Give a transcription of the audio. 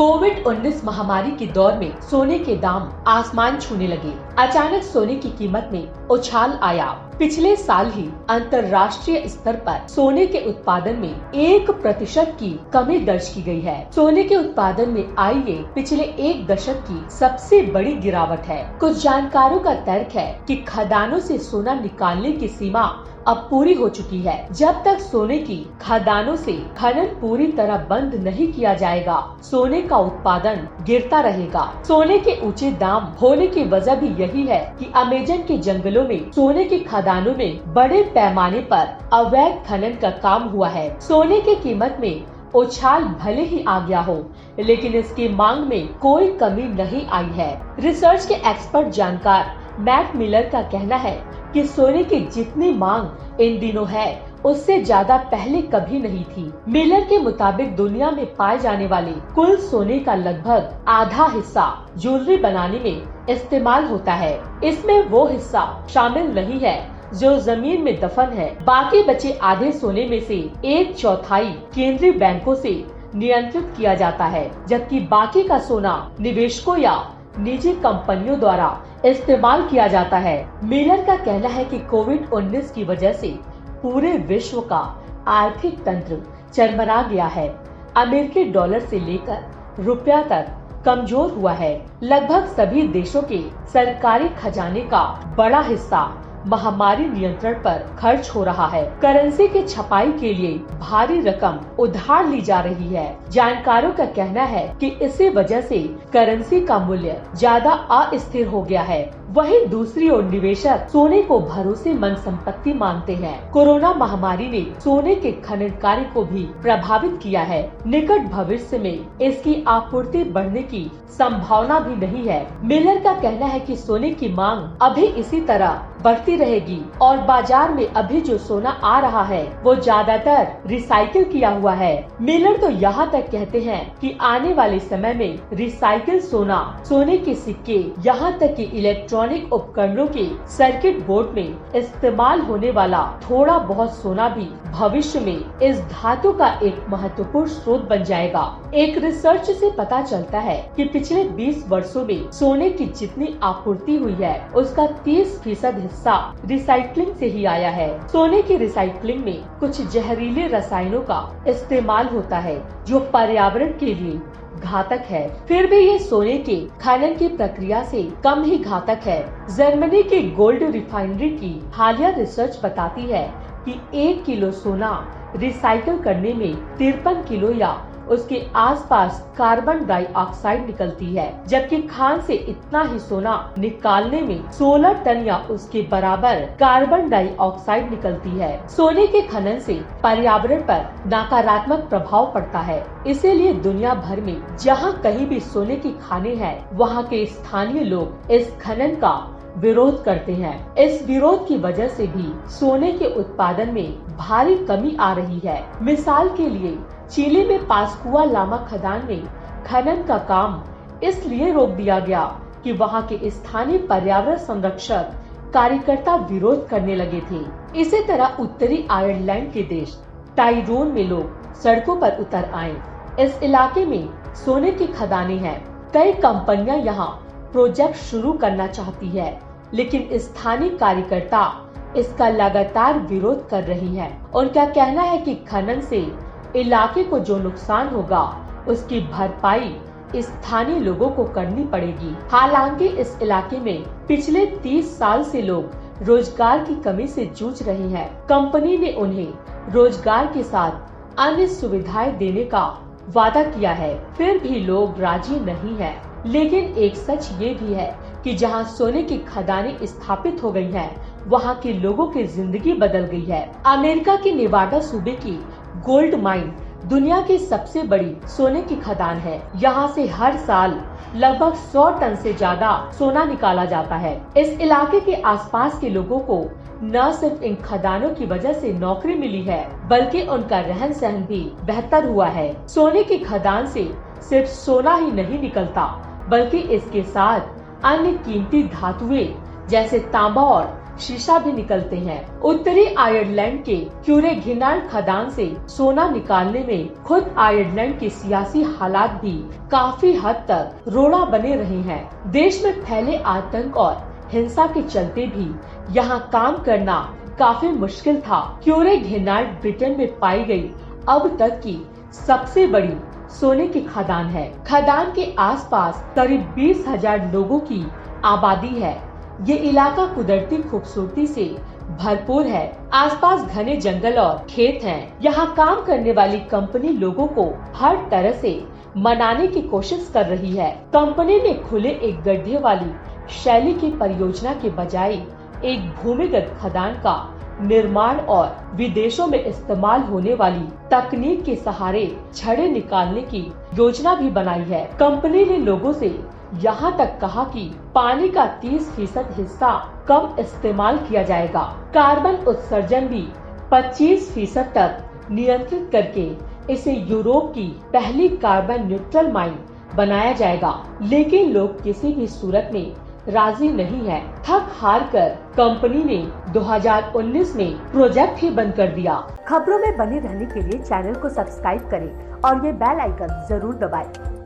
कोविड-19 महामारी के दौर में सोने के दाम आसमान छूने लगे। अचानक सोने की कीमत में उछाल आया। पिछले साल ही अंतर्राष्ट्रीय स्तर पर सोने के उत्पादन में 1% की कमी दर्ज की गई है। सोने के उत्पादन में आई ये पिछले एक दशक की सबसे बड़ी गिरावट है। कुछ जानकारों का तर्क है कि खदानों से सोना निकालने की सीमा अब पूरी हो चुकी है। जब तक सोने की खदानों से खनन पूरी तरह बंद नहीं किया जाएगा, सोने का उत्पादन गिरता रहेगा। सोने के ऊंचे दाम होने की वजह भी यही है कि अमेज़न के जंगलों में सोने की खदानों में बड़े पैमाने पर अवैध खनन का काम हुआ है। सोने की कीमत में उछाल भले ही आ गया हो, लेकिन इसकी मांग में कोई कमी नहीं आई है। रिसर्च के एक्सपर्ट जानकार मैट मिलर का कहना है कि सोने की जितनी मांग इन दिनों है, उससे ज्यादा पहले कभी नहीं थी। मिलर के मुताबिक दुनिया में पाए जाने वाले कुल सोने का लगभग आधा हिस्सा ज्वेलरी बनाने में इस्तेमाल होता है। इसमें वो हिस्सा शामिल नहीं है जो जमीन में दफन है। बाकी बचे आधे सोने में से 1/4 केंद्रीय बैंकों से नियंत्रित किया जाता है, जबकि बाकी का सोना निवेशकों या निजी कंपनियों द्वारा इस्तेमाल किया जाता है। मिलर का कहना है कि कोविड-19 की वजह से पूरे विश्व का आर्थिक तंत्र चरमरा गया है। अमेरिकी डॉलर से लेकर रुपया तक कमजोर हुआ है। लगभग सभी देशों के सरकारी खजाने का बड़ा हिस्सा महामारी नियंत्रण पर खर्च हो रहा है। करेंसी की छपाई के लिए भारी रकम उधार ली जा रही है। जानकारों का कहना है कि इसी वजह से करेंसी का मूल्य ज्यादा अस्थिर हो गया है। वहीं दूसरी ओर निवेशक सोने को भरोसेमंद संपत्ति मानते हैं। कोरोना महामारी ने सोने के खनन कार्य को भी प्रभावित किया है। निकट भविष्य में इसकी आपूर्ति बढ़ने की संभावना भी नहीं है। मिलर का कहना है कि सोने की मांग अभी इसी तरह बढ़ती रहेगी और बाजार में अभी जो सोना आ रहा है वो ज्यादातर रिसाइकिल किया हुआ है। मिलर तो यहाँ तक कहते हैं कि आने वाले समय में रिसाइकिल सोना, सोने के सिक्के, यहाँ तक कि इलेक्ट्रॉनिक उपकरणों के सर्किट बोर्ड में इस्तेमाल होने वाला थोड़ा बहुत सोना भी भविष्य में इस धातु का एक महत्वपूर्ण स्रोत बन जाएगा। एक रिसर्च से पता चलता है कि पिछले 20 वर्षों में सोने की जितनी आपूर्ति हुई है, उसका 30% हिस्सा रिसाइक्लिंग से ही आया है। सोने की रिसाइक्लिंग में कुछ जहरीले रसायनों का इस्तेमाल होता है जो पर्यावरण के लिए घातक है। फिर भी ये सोने के खनन की प्रक्रिया से कम ही घातक है। जर्मनी की गोल्ड रिफाइनरी की हालिया रिसर्च बताती है कि 1 किलो सोना रिसाइकिल करने में 53 किलो या उसके आसपास कार्बन डाइऑक्साइड निकलती है, जबकि खान से इतना ही सोना निकालने में 16 टन या उसके बराबर कार्बन डाइऑक्साइड निकलती है। सोने के खनन से पर्यावरण पर नकारात्मक प्रभाव पड़ता है। इसीलिए दुनिया भर में जहां कहीं भी सोने की खानें हैं, वहां के स्थानीय लोग इस खनन का विरोध करते हैं। इस विरोध की वजह से भी सोने के उत्पादन में भारी कमी आ रही है। मिसाल के लिए चिली में पास्कुआ लामा खदान में खनन का काम इसलिए रोक दिया गया कि वहां के स्थानीय पर्यावरण संरक्षक कार्यकर्ता विरोध करने लगे थे। इसी तरह उत्तरी आयरलैंड के देश टाइरोन में लोग सड़कों पर उतर आए। इस इलाके में सोने की खदानें हैं। कई कंपनियां यहाँ प्रोजेक्ट शुरू करना चाहती है, लेकिन स्थानीय कार्यकर्ता इसका लगातार विरोध कर रही है। उनका कहना है कि खनन से इलाके को जो नुकसान होगा, उसकी भरपाई स्थानीय लोगों को करनी पड़ेगी। हालांकि इस इलाके में पिछले 30 साल से लोग रोजगार की कमी से जूझ रहे हैं। कंपनी ने उन्हें रोजगार के साथ अन्य सुविधाएं देने का वादा किया है, फिर भी लोग राजी नहीं हैं। लेकिन एक सच ये भी है कि जहां सोने की खदानें स्थापित हो गई हैं, वहां के लोगों की जिंदगी बदल गई है। अमेरिका के नेवाडा सूबे की गोल्ड माइन दुनिया की सबसे बड़ी सोने की खदान है। यहाँ से हर साल लगभग 100 टन से ज्यादा सोना निकाला जाता है। इस इलाके के आसपास के लोगों को न सिर्फ इन खदानों की वजह से नौकरी मिली है, बल्कि उनका रहन सहन भी बेहतर हुआ है। सोने की खदान से सिर्फ सोना ही नहीं निकलता, बल्कि इसके साथ अन्य कीमती धातुएं जैसे तांबा और शीशा भी निकलते हैं। उत्तरी आयरलैंड के क्यूरेघिनाल्ड खदान से सोना निकालने में खुद आयरलैंड के सियासी हालात भी काफी हद तक रोड़ा बने रहे हैं। देश में फैले आतंक और हिंसा के चलते भी यहाँ काम करना काफी मुश्किल था। क्यूरेघिनाल्ड ब्रिटेन में पाई गई अब तक की सबसे बड़ी सोने की खदान है। खदान के आसपास करीब 20,000 लोगों की आबादी है। ये इलाका कुदरती खूबसूरती से भरपूर है। आसपास घने जंगल और खेत हैं। यहाँ काम करने वाली कंपनी लोगों को हर तरह से मनाने की कोशिश कर रही है। कंपनी ने खुले एक गड्ढे वाली शैली की परियोजना के बजाय एक भूमिगत खदान का निर्माण और विदेशों में इस्तेमाल होने वाली तकनीक के सहारे छड़े निकालने की योजना भी बनाई है। कंपनी ने लोगों से यहाँ तक कहा कि पानी का 30% हिस्सा कम इस्तेमाल किया जाएगा। कार्बन उत्सर्जन भी 25% तक नियंत्रित करके इसे यूरोप की पहली कार्बन न्यूट्रल माइन बनाया जाएगा। लेकिन लोग किसी भी सूरत में राजी नहीं है। थक हार कर कंपनी ने 2019 में प्रोजेक्ट ही बंद कर दिया। खबरों में बने रहने के लिए चैनल को सब्सक्राइब करें और ये बेल आइकन जरूर दबाएं।